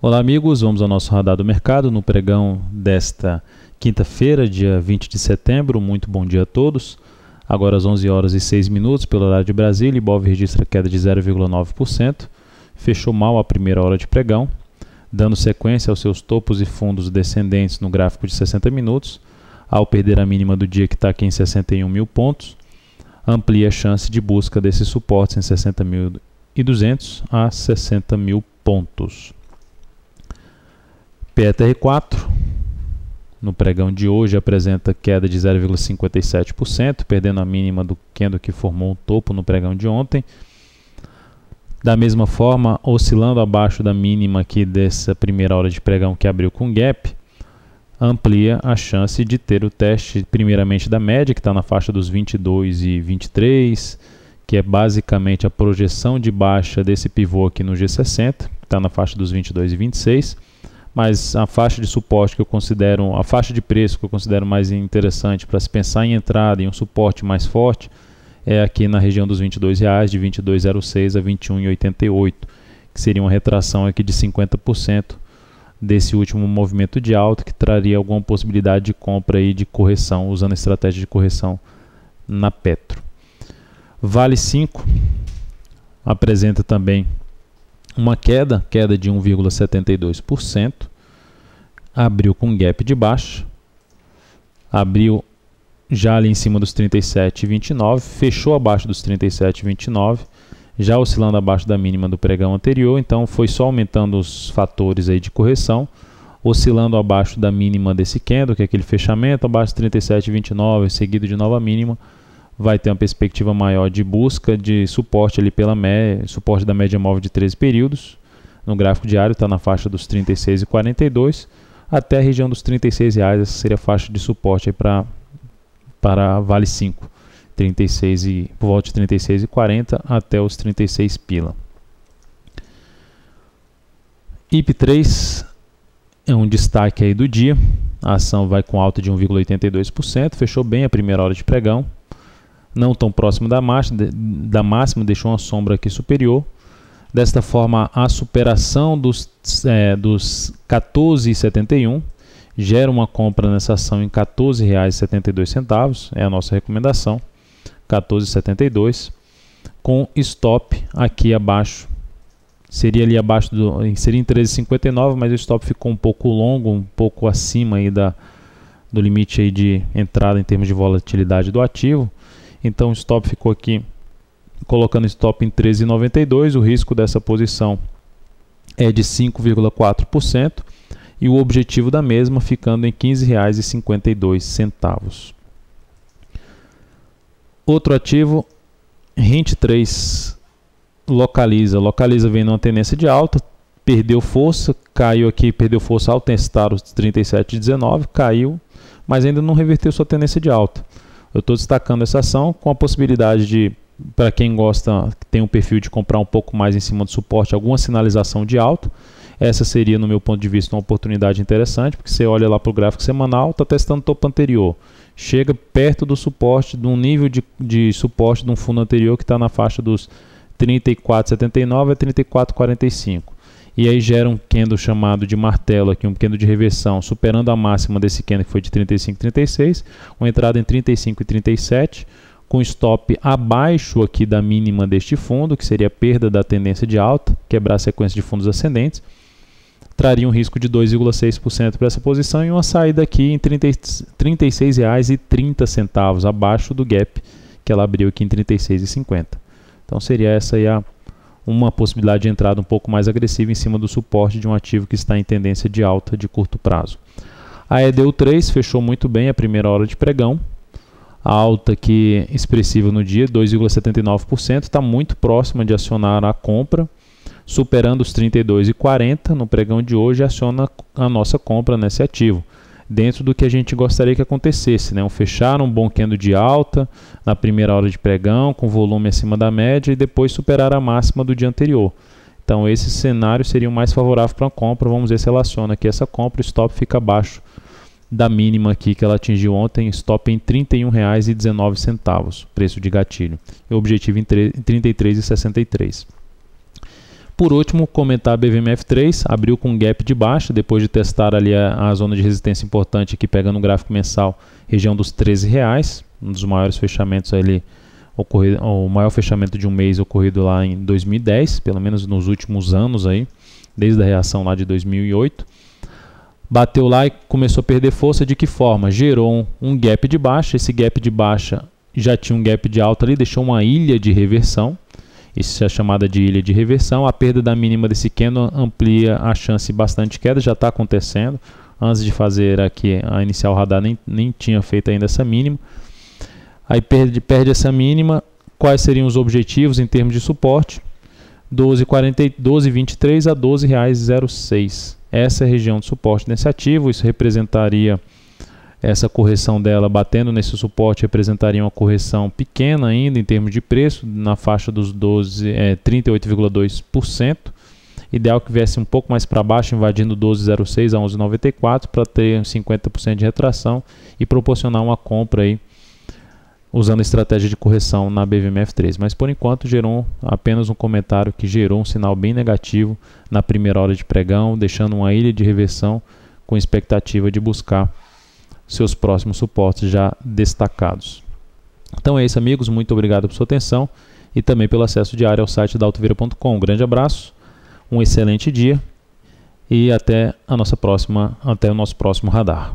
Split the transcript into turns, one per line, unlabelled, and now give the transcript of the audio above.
Olá amigos, vamos ao nosso radar do mercado no pregão desta quinta-feira, dia 20 de setembro. Muito bom dia a todos. Agora às 11 horas e 6 minutos pelo horário de Brasília, Ibov registra queda de 0,9%, fechou mal a primeira hora de pregão, dando sequência aos seus topos e fundos descendentes no gráfico de 60 minutos, ao perder a mínima do dia que está aqui em 61 mil pontos, amplia a chance de busca desses suportes em 60.200 a 60 mil pontos. PETR4, no pregão de hoje, apresenta queda de 0,57%, perdendo a mínima do candle que formou um topo no pregão de ontem. Da mesma forma, oscilando abaixo da mínima aqui dessa primeira hora de pregão que abriu com gap, amplia a chance de ter o teste primeiramente da média, que está na faixa dos 22 e 23, que é basicamente a projeção de baixa desse pivô aqui no G60, que está na faixa dos 22 e 26, mas a faixa de suporte que eu considero, a faixa de preço que eu considero mais interessante para se pensar em entrada em um suporte mais forte é aqui na região dos R$22, de 22,06 a 21,88, que seria uma retração aqui de 50% desse último movimento de alta, que traria alguma possibilidade de compra aí de correção, usando a estratégia de correção na Petro. Vale 5 apresenta também uma queda de 1,72%, abriu com gap de baixa, abriu já ali em cima dos 37,29, fechou abaixo dos 37,29, já oscilando abaixo da mínima do pregão anterior, então foi só aumentando os fatores aí de correção, oscilando abaixo da mínima desse candle, que é aquele fechamento, abaixo de 37,29, seguido de nova mínima, vai ter uma perspectiva maior de busca de suporte ali pela média, suporte da média móvel de 13 períodos. No gráfico diário está na faixa dos 36,42 até a região dos R$36. Essa seria a faixa de suporte para Vale 5, 36 por volta de 36,40 até os 36 pila. IP3 é um destaque aí do dia. A ação vai com alta de 1,82%, fechou bem a primeira hora de pregão. Não tão próximo da máxima, deixou uma sombra aqui superior. Desta forma, a superação dos 14,71 gera uma compra nessa ação em R$ 14,72, é a nossa recomendação, 14,72, com stop aqui abaixo. Seria ali abaixo seria em 13,59, mas o stop ficou um pouco longo, um pouco acima aí do limite aí de entrada em termos de volatilidade do ativo. Então o stop ficou aqui, colocando stop em 13,92, o risco dessa posição é de 5,4% e o objetivo da mesma ficando em R$ 15,52. Outro ativo, Hint3, Localiza vem numa tendência de alta, perdeu força, caiu aqui, perdeu força ao testar os 37,19, caiu, mas ainda não reverteu sua tendência de alta. Eu estou destacando essa ação com a possibilidade de, para quem gosta, tem um perfil de comprar um pouco mais em cima do suporte, alguma sinalização de alta. Essa seria, no meu ponto de vista, uma oportunidade interessante, porque você olha lá para o gráfico semanal, está testando o topo anterior. Chega perto do suporte, de um nível de suporte de um fundo anterior que está na faixa dos 34,79 a 34,45. E aí gera um candle chamado de martelo aqui, um candle de reversão, superando a máxima desse candle que foi de 35,36, uma entrada em 35,37, com stop abaixo aqui da mínima deste fundo, que seria a perda da tendência de alta, quebrar a sequência de fundos ascendentes, traria um risco de 2,6% para essa posição e uma saída aqui em R$ 36,30, abaixo do gap que ela abriu aqui em 36,50. Então seria essa aí uma possibilidade de entrada um pouco mais agressiva em cima do suporte de um ativo que está em tendência de alta de curto prazo. A EDU3 fechou muito bem a primeira hora de pregão. A alta aqui expressiva no dia, 2,79%, está muito próxima de acionar a compra, superando os 32,40 no pregão de hoje, aciona a nossa compra nesse ativo, dentro do que a gente gostaria que acontecesse, né? Fechar um bom candle de alta na primeira hora de pregão, com volume acima da média e depois superar a máxima do dia anterior. Então esse cenário seria o mais favorável para a compra. Vamos ver se ela aciona aqui essa compra. O stop fica abaixo da mínima aqui que ela atingiu ontem, stop em R$ 31,19, preço de gatilho. E o objetivo em R$ 33,63. Por último, comentar a BVMF3, abriu com um gap de baixa, depois de testar ali a zona de resistência importante aqui, pegando o gráfico mensal, região dos R$13, um dos maiores fechamentos ali, o maior fechamento de um mês ocorrido lá em 2010, pelo menos nos últimos anos aí, desde a reação lá de 2008. Bateu lá e começou a perder força. De que forma? Gerou um gap de baixa, esse gap de baixa já tinha um gap de alta ali, deixou uma ilha de reversão. Isso é chamada de ilha de reversão. A perda da mínima desse candle amplia a chance bastante de queda, já está acontecendo. Antes de fazer aqui a inicial radar, nem tinha feito ainda essa mínima. Aí perde essa mínima. Quais seriam os objetivos em termos de suporte? 12,23 a R$12,06. Essa é a região de suporte nesse ativo. Isso representaria, essa correção dela batendo nesse suporte, representaria uma correção pequena ainda em termos de preço, na faixa dos 38,2%. Ideal que viesse um pouco mais para baixo, invadindo 12,06 a 11,94 para ter 50% de retração e proporcionar uma compra aí, usando a estratégia de correção na BVMF3. Mas por enquanto gerou apenas um comentário que gerou um sinal bem negativo na primeira hora de pregão, deixando uma ilha de reversão com expectativa de buscar seus próximos suportes já destacados. Então é isso, amigos, muito obrigado por sua atenção e também pelo acesso diário ao site da Altovira.com. Um grande abraço, um excelente dia e até o nosso próximo radar.